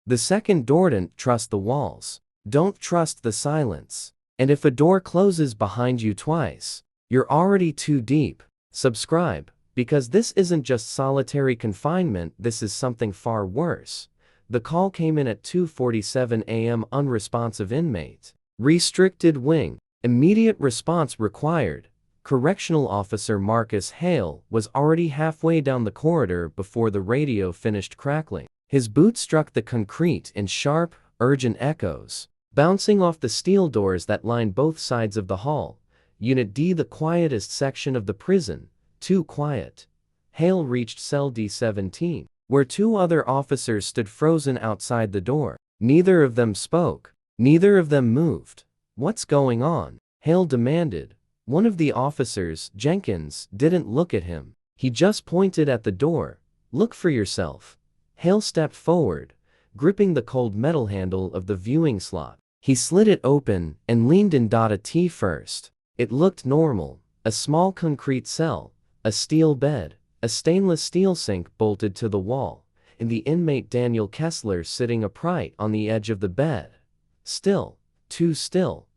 The second door, don't trust the walls. Don't trust the silence. And if a door closes behind you twice, you're already too deep. Subscribe, because this isn't just solitary confinement, this is something far worse. The call came in at 2:47 a.m. Unresponsive inmate. Restricted wing. Immediate response required. Correctional Officer Marcus Hale was already halfway down the corridor before the radio finished crackling. His boot struck the concrete in sharp, urgent echoes, bouncing off the steel doors that lined both sides of the hall. Unit D, the quietest section of the prison. Too quiet. Hale reached cell D17, where two other officers stood frozen outside the door. Neither of them spoke. Neither of them moved. What's going on? Hale demanded. One of the officers, Jenkins, didn't look at him. He just pointed at the door. Look for yourself. Hale stepped forward, gripping the cold metal handle of the viewing slot. He slid it open and leaned in. A T first. It looked normal. A small concrete cell, a steel bed, a stainless steel sink bolted to the wall, and the inmate Daniel Kessler sitting upright on the edge of the bed. Still. Too still.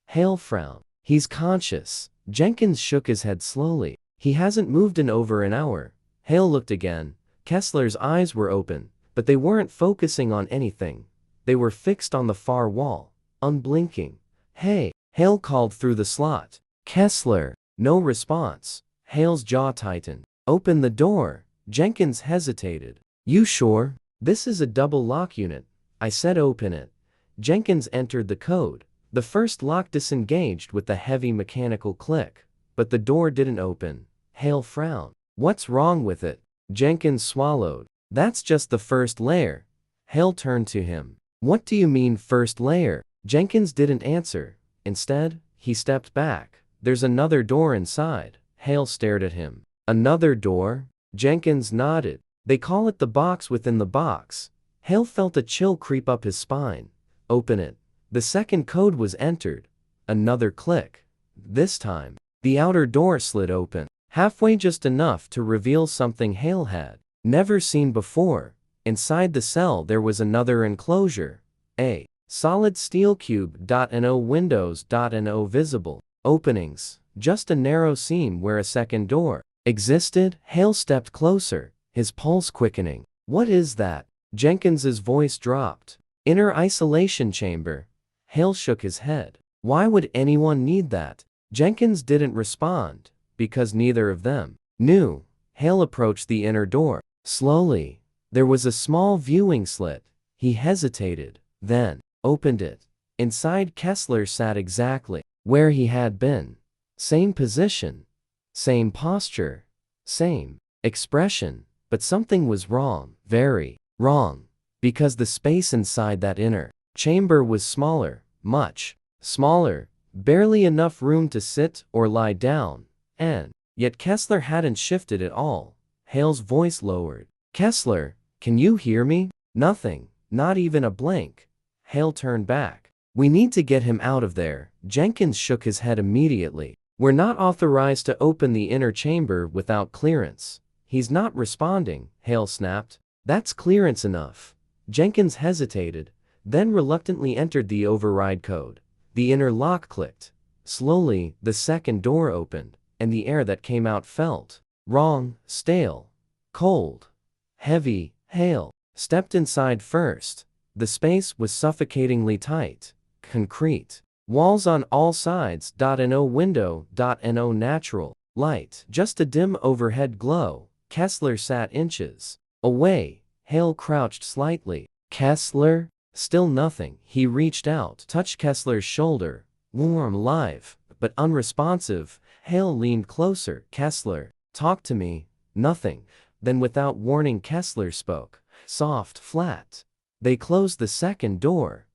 Hale frowned. He's conscious. Jenkins shook his head slowly. He hasn't moved in over an hour. Hale looked again. Kessler's eyes were open, but they weren't focusing on anything. They were fixed on the far wall, unblinking. Hey, Hale called through the slot. Kessler. No response. Hale's jaw tightened. Open the door. Jenkins hesitated. You sure? This is a double lock unit. I said open it. Jenkins entered the code. The first lock disengaged with a heavy mechanical click, but the door didn't open. Hale frowned. What's wrong with it? Jenkins swallowed. That's just the first layer. Hale turned to him. What do you mean first layer? Jenkins didn't answer. Instead, he stepped back. There's another door inside. Hale stared at him. Another door? Jenkins nodded. They call it the box within the box. Hale felt a chill creep up his spine. Open it. The second code was entered. Another click. This time, the outer door slid open, halfway, just enough to reveal something Hale had never seen before. Inside the cell there was another enclosure. A solid steel cube. No windows. No visible openings. Just a narrow seam where a second door existed. Hale stepped closer, his pulse quickening. What is that? Jenkins's voice dropped. Inner isolation chamber. Hale shook his head. Why would anyone need that? Jenkins didn't respond, because neither of them knew. Hale approached the inner door. Slowly. There was a small viewing slit. He hesitated, then opened it. Inside, Kessler sat exactly where he had been. Same position. Same posture. Same expression. But something was wrong. Very wrong. Because the space inside that inner chamber was smaller, much smaller, barely enough room to sit or lie down, and yet Kessler hadn't shifted at all. Hale's voice lowered. Kessler, can you hear me? Nothing, not even a blink. Hale turned back. We need to get him out of there. Jenkins shook his head immediately. We're not authorized to open the inner chamber without clearance. He's not responding, Hale snapped. That's clearance enough. Jenkins hesitated, then reluctantly entered the override code. The inner lock clicked. Slowly, the second door opened, and the air that came out felt wrong, stale, cold, heavy. Hale stepped inside first. The space was suffocatingly tight. Concrete. Walls on all sides. No window. No natural light. Just a dim overhead glow. Kessler sat inches away. Hale crouched slightly. Kessler? Still nothing. He reached out, touched Kessler's shoulder. Warm, live, but unresponsive. Hale leaned closer. Kessler, talk to me. Nothing. Then without warning, Kessler spoke. Soft, flat. They closed the second door.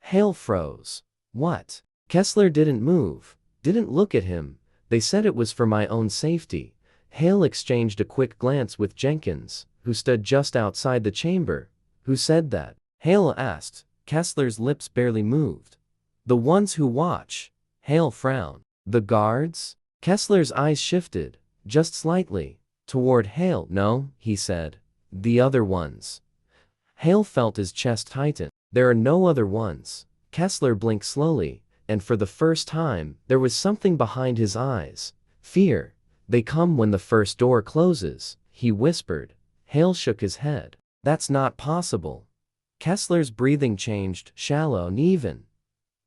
Hale froze. What? Kessler didn't move, didn't look at him. They said it was for my own safety. Hale exchanged a quick glance with Jenkins, who stood just outside the chamber. Who said that? Hale asked. Kessler's lips barely moved. The ones who watch. Hale frowned. The guards? Kessler's eyes shifted, just slightly, toward Hale. No, he said. The other ones. Hale felt his chest tighten. There are no other ones. Kessler blinked slowly, and for the first time, there was something behind his eyes. Fear. They come when the first door closes, he whispered. Hale shook his head. That's not possible. Kessler's breathing changed, shallow and even.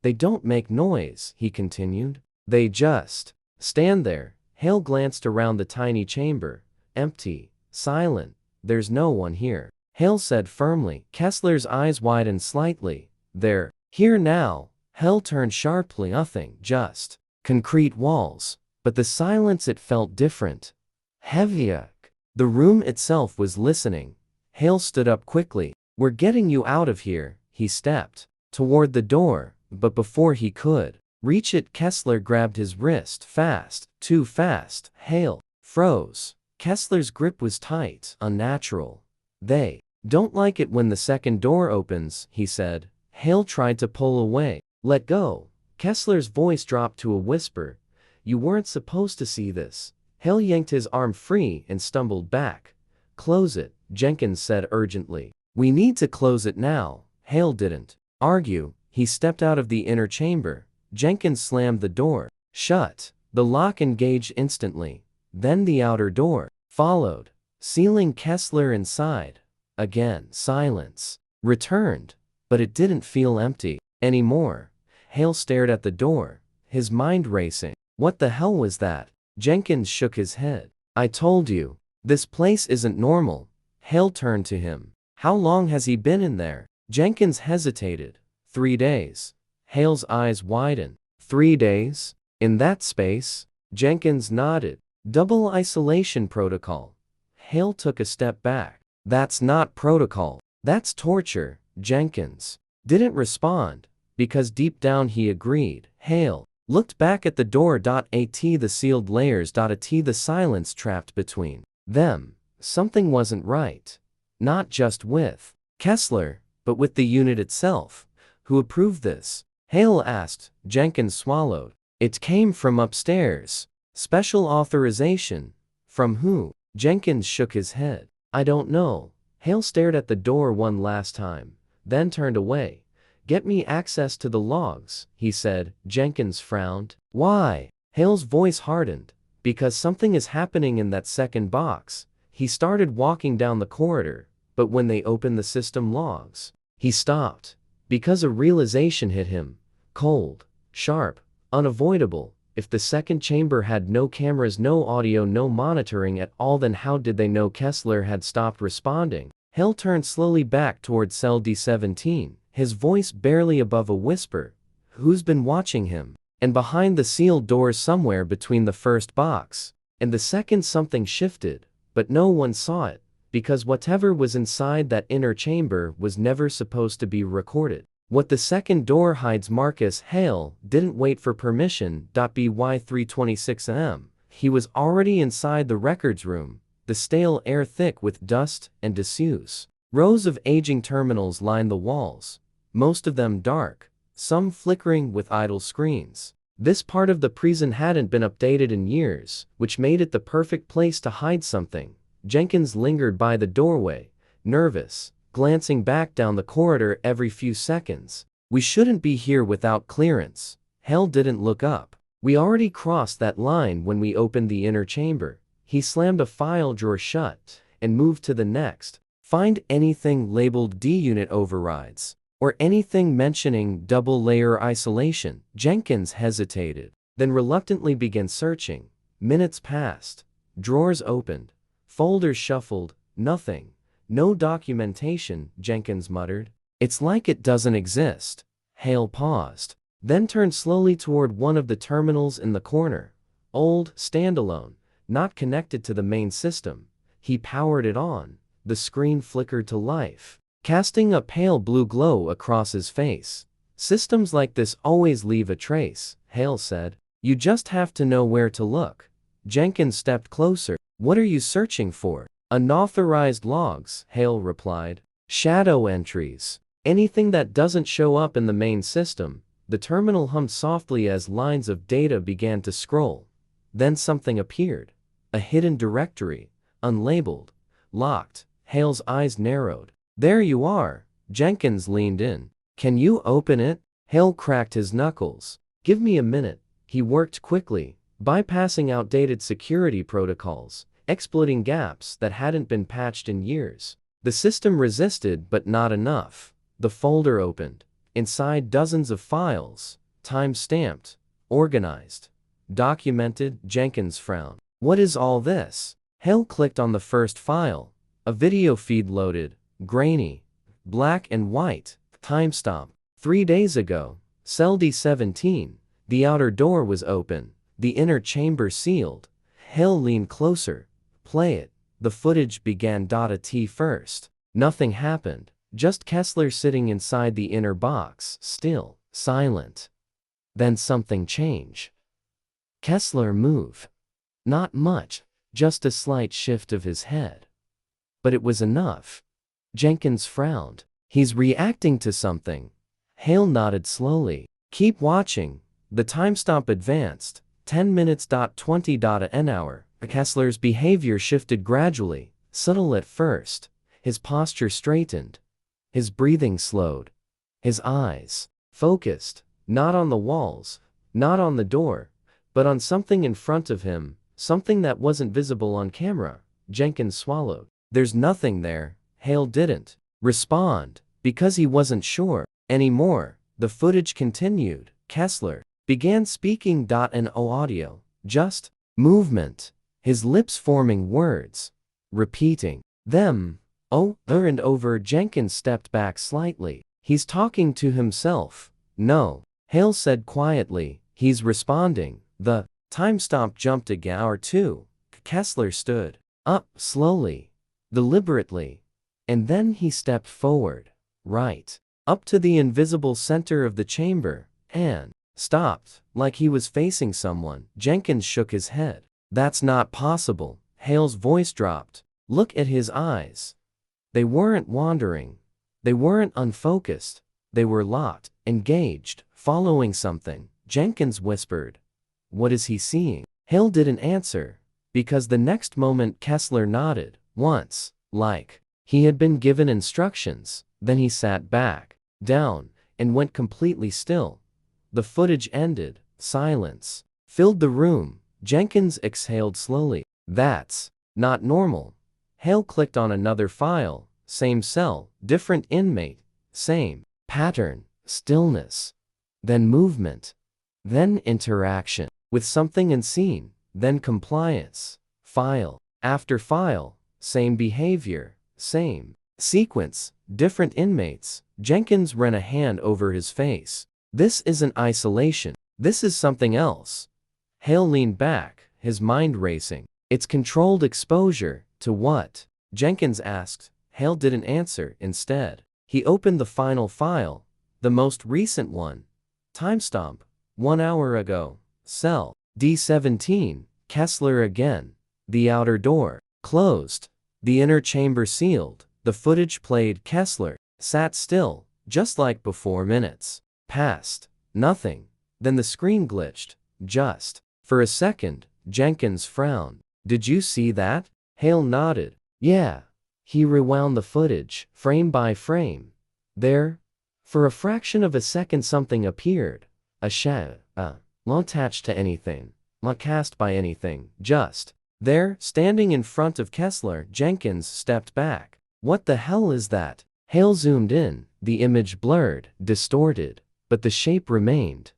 They don't make noise, he continued. They just stand there. Hale glanced around the tiny chamber. Empty. Silent. There's no one here. Hale said firmly. Kessler's eyes widened slightly. They're here now. Hale turned sharply. Nothing. Just concrete walls. But the silence, it felt different. Heavier. The room itself was listening. Hale stood up quickly. We're getting you out of here. He stepped toward the door, but before he could reach it, Kessler grabbed his wrist fast, too fast. Hale froze. Kessler's grip was tight, unnatural. They don't like it when the second door opens, he said. Hale tried to pull away. Let go. Kessler's voice dropped to a whisper. You weren't supposed to see this. Hale yanked his arm free and stumbled back. Close it, Jenkins said urgently. We need to close it now. Hale didn't argue. He stepped out of the inner chamber. Jenkins slammed the door shut. The lock engaged instantly. Then the outer door followed, sealing Kessler inside. Again, silence returned, but it didn't feel empty anymore. Hale stared at the door, his mind racing. What the hell was that? Jenkins shook his head. I told you, this place isn't normal. Hale turned to him. How long has he been in there? Jenkins hesitated. 3 days. Hale's eyes widened. 3 days? In that space? Jenkins nodded. Double isolation protocol. Hale took a step back. That's not protocol. That's torture. Jenkins didn't respond, because deep down he agreed. Hale looked back at the door. At the sealed layers. At the silence trapped between them. Something wasn't right. Not just with Kessler, but with the unit itself. Who approved this? Hale asked. Jenkins swallowed. It came from upstairs. Special authorization. From who? Jenkins shook his head. I don't know. Hale stared at the door one last time, then turned away. Get me access to the logs, he said. Jenkins frowned. Why? Hale's voice hardened. Because something is happening in that second box. He started walking down the corridor, but when they opened the system logs, he stopped. Because a realization hit him. Cold, sharp, unavoidable. If the second chamber had no cameras, no audio, no monitoring at all, then how did they know Kessler had stopped responding? Hale turned slowly back toward cell D17, his voice barely above a whisper. Who's been watching him? And behind the sealed doors somewhere between the first box and the second, something shifted, but no one saw it, because whatever was inside that inner chamber was never supposed to be recorded. What the second door hides. Marcus Hale didn't wait for permission. By 3:26 am, he was already inside the records room, the stale air thick with dust and disuse. Rows of aging terminals lined the walls, most of them dark, some flickering with idle screens. This part of the prison hadn't been updated in years, which made it the perfect place to hide something. Jenkins lingered by the doorway, nervous, glancing back down the corridor every few seconds. We shouldn't be here without clearance. Hale didn't look up. We already crossed that line when we opened the inner chamber. He slammed a file drawer shut and moved to the next. Find anything labeled D-unit overrides, or anything mentioning double-layer isolation. Jenkins hesitated, then reluctantly began searching. Minutes passed. Drawers opened. Folders shuffled. Nothing. No documentation, Jenkins muttered. It's like it doesn't exist. Hale paused, then turned slowly toward one of the terminals in the corner. Old, standalone, not connected to the main system. He powered it on. The screen flickered to life, casting a pale blue glow across his face. Systems like this always leave a trace, Hale said. You just have to know where to look. Jenkins stepped closer. What are you searching for? Unauthorized logs, Hale replied. Shadow entries. Anything that doesn't show up in the main system. The terminal hummed softly as lines of data began to scroll. Then something appeared. A hidden directory. Unlabeled. Locked. Hale's eyes narrowed. There you are. Jenkins leaned in. Can you open it? Hale cracked his knuckles. Give me a minute. He worked quickly, bypassing outdated security protocols, exploiting gaps that hadn't been patched in years. The system resisted, but not enough. The folder opened. Inside, dozens of files, time-stamped, organized, documented. Jenkins frowned. What is all this? Hale clicked on the first file. A video feed loaded, grainy, black and white. Timestamp. 3 days ago, cell D17. The outer door was open, the inner chamber sealed. Hale leaned closer. Play it. The footage began. At first, nothing happened, just Kessler sitting inside the inner box, still, silent. Then something changed. Kessler moved. Not much, just a slight shift of his head. But it was enough. Jenkins frowned. He's reacting to something. Hale nodded slowly. Keep watching. The timestamp advanced. 10 minutes. 20 an hour. Kessler's behavior shifted gradually, subtle at first. His posture straightened. His breathing slowed. His eyes focused, not on the walls, not on the door, but on something in front of him, something that wasn't visible on camera. Jenkins swallowed. There's nothing there. Hale didn't respond, because he wasn't sure anymore. The footage continued. Kessler began speaking. No audio, just movement. His lips forming words, repeating them over and over. Jenkins stepped back slightly. He's talking to himself. No, Hale said quietly. He's responding. The timestamp jumped a gap or two. Kessler stood up slowly, deliberately, and then he stepped forward, right up to the invisible center of the chamber, and stopped, like he was facing someone. Jenkins shook his head. That's not possible. Hale's voice dropped. Look at his eyes. They weren't wandering. They weren't unfocused. They were locked, engaged, following something. Jenkins whispered. What is he seeing? Hale didn't answer, because the next moment Kessler nodded, once, like he had been given instructions. Then he sat back, down, and went completely still. The footage ended. Silence filled the room. Jenkins exhaled slowly. That's not normal. Hale clicked on another file. Same cell, different inmate. Same pattern, stillness. Then movement. Then interaction with something unseen. Then compliance. File after file. Same behavior. Same sequence. Different inmates. Jenkins ran a hand over his face. This isn't isolation. This is something else. Hale leaned back, his mind racing. It's controlled exposure. To what? Jenkins asked. Hale didn't answer. Instead, he opened the final file, the most recent one. Timestamp. 1 hour ago. Cell D17. Kessler again. The outer door closed. The inner chamber sealed. The footage played. Kessler sat still, just like before. Minutes passed. Nothing. Then the screen glitched. Just for a second. Jenkins frowned. Did you see that? Hale nodded. Yeah. He rewound the footage, frame by frame. There, for a fraction of a second, something appeared. A shadow, not attached to anything, not cast by anything, just there, standing in front of Kessler. Jenkins stepped back. What the hell is that? Hale zoomed in. The image blurred, distorted, but the shape remained.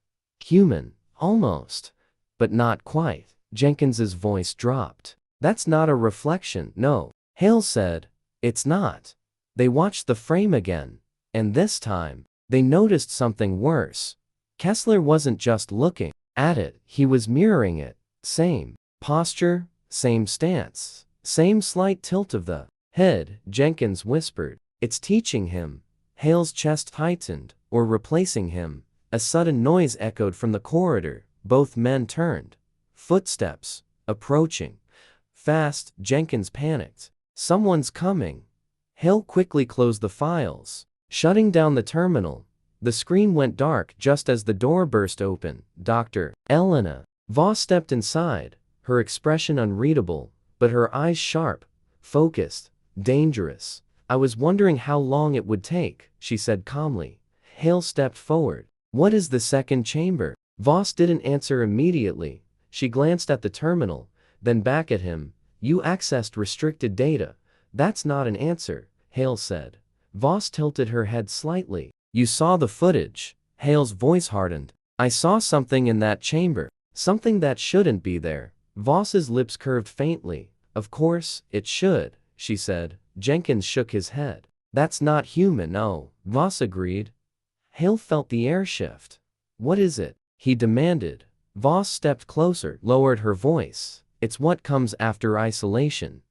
Human, almost, but not quite. Jenkins's voice dropped. That's not a reflection. No, Hale said. It's not. They watched the frame again, and this time, they noticed something worse. Kessler wasn't just looking at it, he was mirroring it. Same posture, same stance, same slight tilt of the head. Jenkins whispered. It's teaching him. Hale's chest tightened, or replacing him. A sudden noise echoed from the corridor. Both men turned. Footsteps, approaching. Fast. Jenkins panicked. Someone's coming. Hale quickly closed the files, shutting down the terminal. The screen went dark just as the door burst open. Dr. Elena Voss stepped inside, her expression unreadable, but her eyes sharp, focused, dangerous. I was wondering how long it would take, she said calmly. Hale stepped forward. What is the second chamber? Voss didn't answer immediately. She glanced at the terminal, then back at him. You accessed restricted data. That's not an answer, Hale said. Voss tilted her head slightly. You saw the footage. Hale's voice hardened. I saw something in that chamber. Something that shouldn't be there. Voss's lips curved faintly. Of course, it should, she said. Jenkins shook his head. That's not human, no, Voss agreed. Hale felt the air shift. What is it? He demanded. Voss stepped closer, lowered her voice. It's what comes after isolation.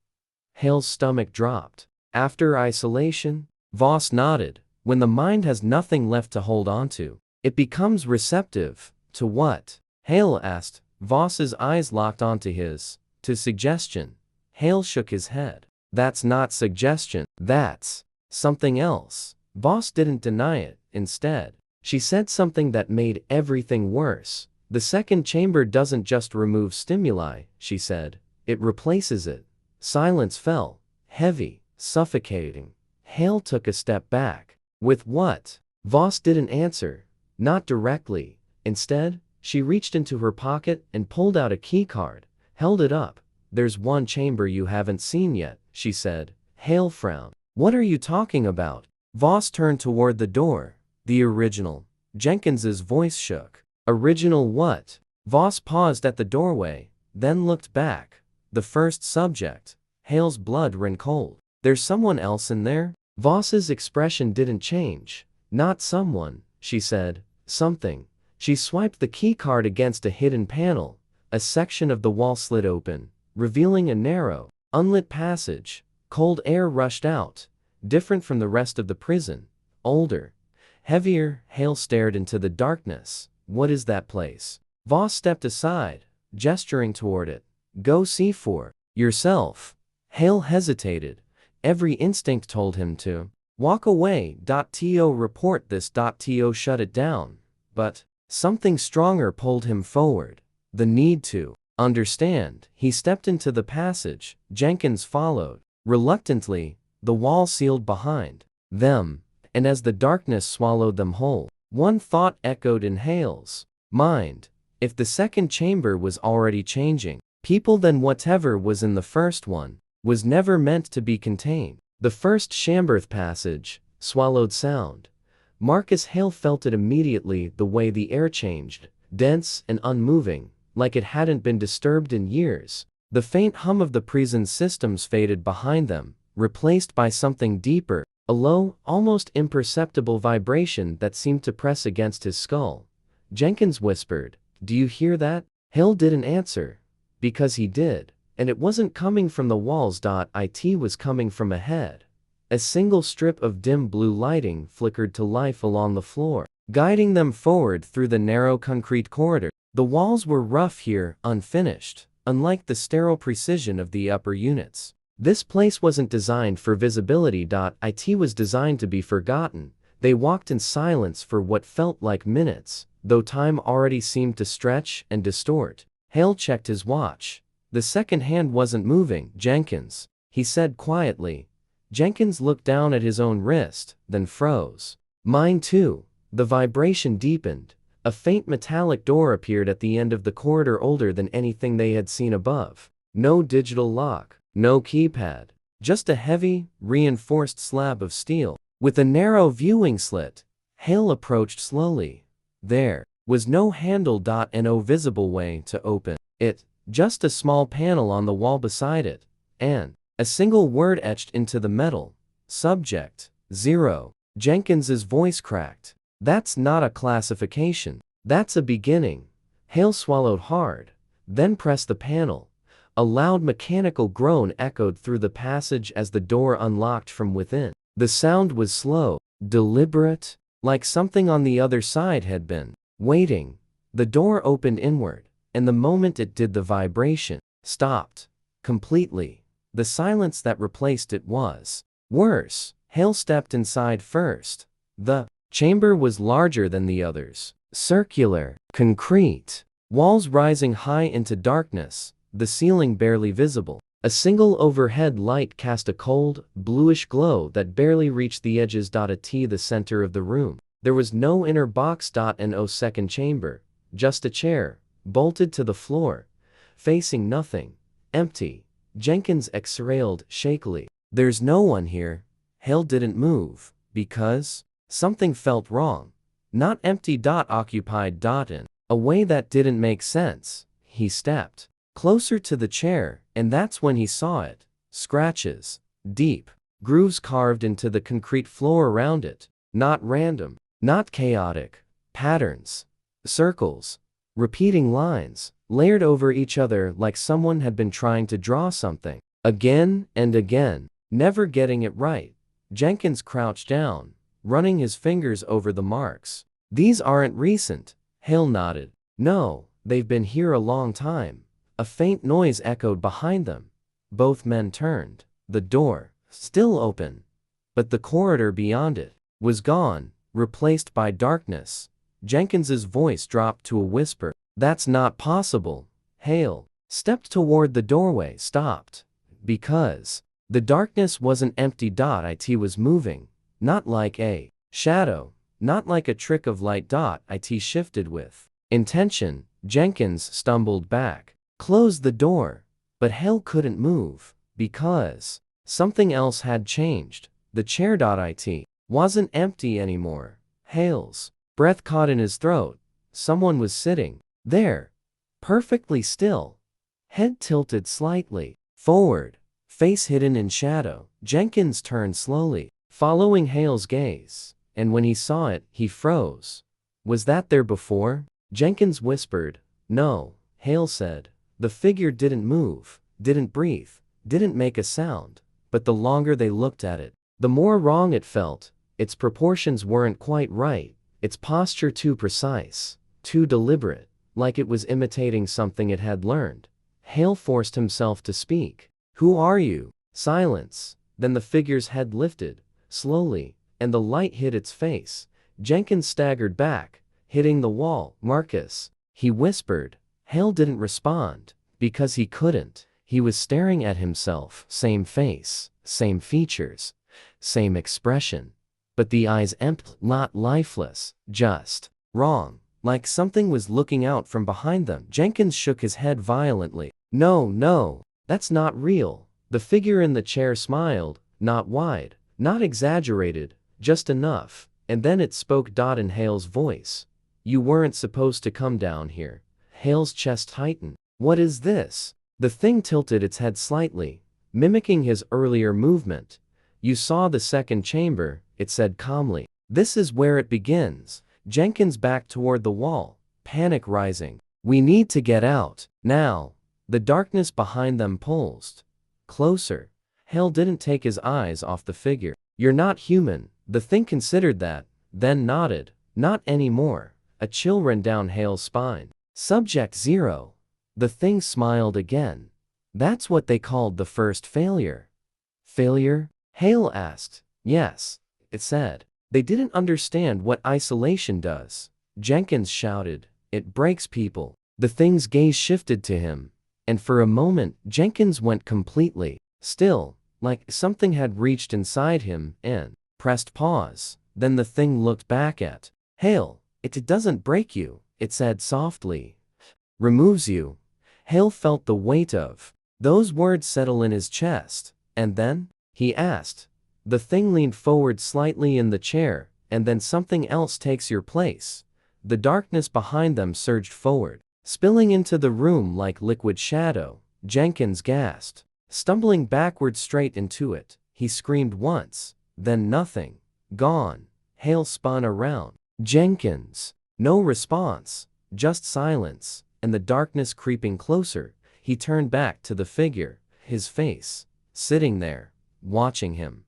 Hale's stomach dropped. After isolation? Voss nodded. When the mind has nothing left to hold onto, it becomes receptive. To what? Hale asked. Voss's eyes locked onto his. To suggestion. Hale shook his head. That's not suggestion. That's something else. Voss didn't deny it. Instead, she said something that made everything worse. The second chamber doesn't just remove stimuli, she said. It replaces it. Silence fell. Heavy. Suffocating. Hale took a step back. With what? Voss didn't answer. Not directly. Instead, she reached into her pocket and pulled out a keycard. Held it up. There's one chamber you haven't seen yet, she said. Hale frowned. What are you talking about? Voss turned toward the door. The original. Jenkins's voice shook. Original what? Voss paused at the doorway, then looked back. The first subject. Hale's blood ran cold. There's someone else in there? Voss's expression didn't change. Not someone, she said. Something. She swiped the keycard against a hidden panel. A section of the wall slid open, revealing a narrow, unlit passage. Cold air rushed out. Different from the rest of the prison. Older. Heavier. Hale stared into the darkness. What is that place? Voss stepped aside, gesturing toward it. Go see for yourself. Hale hesitated. Every instinct told him to walk away. To report this. To shut it down. But something stronger pulled him forward. The need to understand. He stepped into the passage. Jenkins followed. Reluctantly, the wall sealed behind them, and as the darkness swallowed them whole, one thought echoed in Hale's mind. If the second chamber was already changing people, then whatever was in the first one was never meant to be contained. The first chamber passage swallowed sound. Marcus Hale felt it immediately, the way the air changed, dense and unmoving, like it hadn't been disturbed in years. The faint hum of the prison's systems faded behind them, replaced by something deeper, a low, almost imperceptible vibration that seemed to press against his skull. Jenkins whispered, "Do you hear that?" Hale didn't answer. Because he did. And it wasn't coming from the walls. It was coming from ahead. A single strip of dim blue lighting flickered to life along the floor, guiding them forward through the narrow concrete corridor. The walls were rough here, unfinished, unlike the sterile precision of the upper units. This place wasn't designed for visibility. It was designed to be forgotten. They walked in silence for what felt like minutes, though time already seemed to stretch and distort. Hale checked his watch. The second hand wasn't moving. Jenkins, he said quietly. Jenkins looked down at his own wrist, then froze. Mine too. The vibration deepened. A faint metallic door appeared at the end of the corridor, older than anything they had seen above. No digital lock, no keypad, just a heavy, reinforced slab of steel with a narrow viewing slit. Hale approached slowly. There was no handle. No visible way to open it. Just a small panel on the wall beside it, and a single word etched into the metal. Subject 0. Jenkins's voice cracked. That's not a classification. That's a beginning. Hale swallowed hard, then pressed the panel. A loud mechanical groan echoed through the passage as the door unlocked from within. The sound was slow, deliberate, like something on the other side had been waiting. The door opened inward, and the moment it did, the vibration stopped completely. The silence that replaced it was worse. Hale stepped inside first. The chamber was larger than the others. Circular, concrete, walls rising high into darkness, the ceiling barely visible. A single overhead light cast a cold, bluish glow that barely reached the edges. The center of the room. There was no inner box. No second chamber, just a chair, bolted to the floor, facing nothing, empty. Jenkins exhaled shakily. There's no one here. Hale didn't move, because something felt wrong. Not empty. Occupied. In a way that didn't make sense. He stepped closer to the chair, and that's when he saw it. Scratches. Deep grooves carved into the concrete floor around it. Not random. Not chaotic. Patterns. Circles. Repeating lines, layered over each other like someone had been trying to draw something. Again and again, never getting it right. Jenkins crouched down, running his fingers over the marks. These aren't recent. Hale nodded. No, they've been here a long time. A faint noise echoed behind them. Both men turned. The door, still open, but the corridor beyond it, was gone, replaced by darkness. Jenkins's voice dropped to a whisper. That's not possible. Hale stepped toward the doorway, stopped. Because the darkness wasn't empty. It was moving, not like a shadow, not like a trick of light. It shifted with intention. Jenkins stumbled back, closed the door, but Hale couldn't move, because something else had changed. The chair. It wasn't empty anymore. Hale's breath caught in his throat. Someone was sitting there, perfectly still, head tilted slightly forward, face hidden in shadow. Jenkins turned slowly, following Hale's gaze, and when he saw it, he froze. Was that there before? Jenkins whispered. No, Hale said. The figure didn't move, didn't breathe, didn't make a sound, but the longer they looked at it, the more wrong it felt. Its proportions weren't quite right, its posture too precise, too deliberate, like it was imitating something it had learned. Hale forced himself to speak. Who are you? Silence. Then the figure's head lifted, slowly, and the light hit its face. Jenkins staggered back, hitting the wall. Marcus, he whispered. Hale didn't respond, because he couldn't. He was staring at himself. Same face, same features, same expression. But the eyes empty, not lifeless, just wrong, like something was looking out from behind them. Jenkins shook his head violently. No, that's not real. The figure in the chair smiled, not wide, not exaggerated, just enough, and then it spoke. In Hale's voice. You weren't supposed to come down here. Hale's chest tightened. What is this? The thing tilted its head slightly, mimicking his earlier movement. You saw the second chamber, it said calmly. This is where it begins. Jenkins backed toward the wall, panic rising. We need to get out, now. The darkness behind them pulsed closer. Hale didn't take his eyes off the figure. You're not human. The thing considered that, then nodded. Not anymore. A chill ran down Hale's spine. Subject 0. The thing smiled again. That's what they called the first failure. Failure? Hale asked. Yes, it said. They didn't understand what isolation does. Jenkins shouted. It breaks people. The thing's gaze shifted to him, and for a moment Jenkins went completely still, like something had reached inside him and pressed pause. Then the thing looked back at Hale. It doesn't break you, it said softly. Removes you. Hale felt the weight of those words settle in his chest. And then? He asked. The thing leaned forward slightly in the chair, and then something else takes your place. The darkness behind them surged forward, spilling into the room like liquid shadow. Jenkins gasped, stumbling backward straight into it. He screamed once, then nothing. Gone. Hale spun around. Jenkins. No response, just silence, and the darkness creeping closer. He turned back to the figure, his face, sitting there, watching him.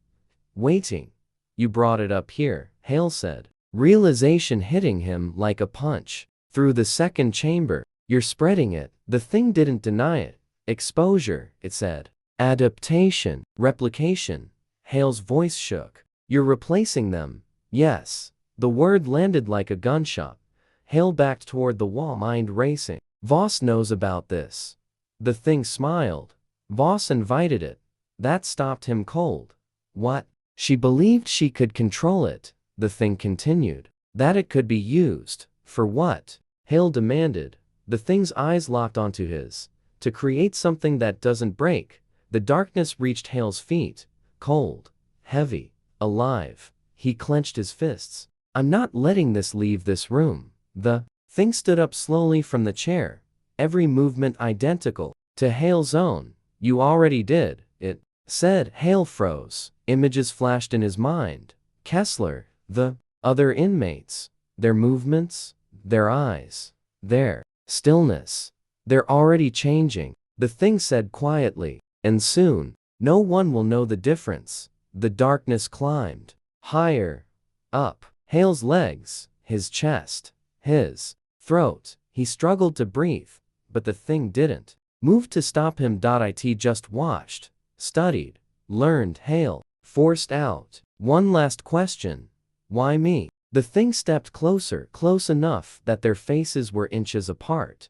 Waiting. You brought it up here, Hale said. Realization hitting him like a punch. Through the second chamber. You're spreading it. The thing didn't deny it. Exposure, it said. Adaptation. Replication. Hale's voice shook. You're replacing them. Yes. The word landed like a gunshot. Hale backed toward the wall, mind racing. Voss knows about this. The thing smiled. Voss invited it. That stopped him cold. What? She believed she could control it, the thing continued. That it could be used. For what? Hale demanded. The thing's eyes locked onto his. To create something that doesn't break. The darkness reached Hale's feet. Cold. Heavy. Alive. He clenched his fists. I'm not letting this leave this room. The thing stood up slowly from the chair. Every movement identical to Hale's own. You already did, it said. Hale froze. Images flashed in his mind. Kessler, the other inmates, their movements, their eyes, their stillness. They're already changing, the thing said quietly. And soon, no one will know the difference. The darkness climbed. Higher. Up. Hale's legs, his chest, his throat. He struggled to breathe, but the thing didn't move to stop him. It just watched, studied, learned. Hale forced out one last question. Why me? The thing stepped closer, close enough that their faces were inches apart.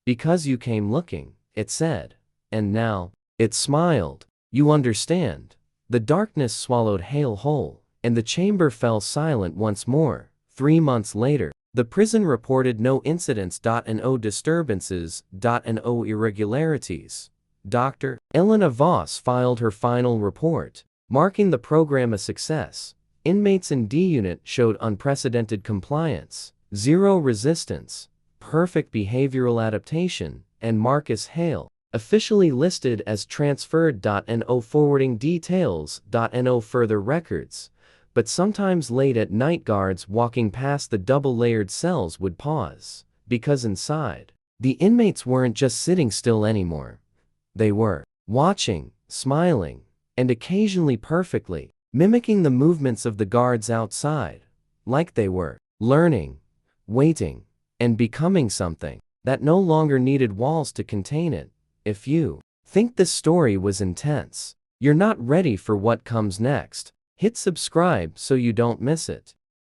Because you came looking, it said. And now, it smiled. You understand. The darkness swallowed Hale whole, and the chamber fell silent once more. 3 months later, the prison reported no incidents. No disturbances. No irregularities. Dr. Elena Voss filed her final report, marking the program a success. Inmates in D Unit showed unprecedented compliance, zero resistance, perfect behavioral adaptation, and Marcus Hale, officially listed as transferred. No forwarding details. No further records. But sometimes late at night, guards walking past the double-layered cells would pause, because inside, the inmates weren't just sitting still anymore. They were watching, smiling, and occasionally perfectly mimicking the movements of the guards outside, like they were learning, waiting, and becoming something that no longer needed walls to contain it. If you think this story was intense, you're not ready for what comes next. Hit subscribe so you don't miss it.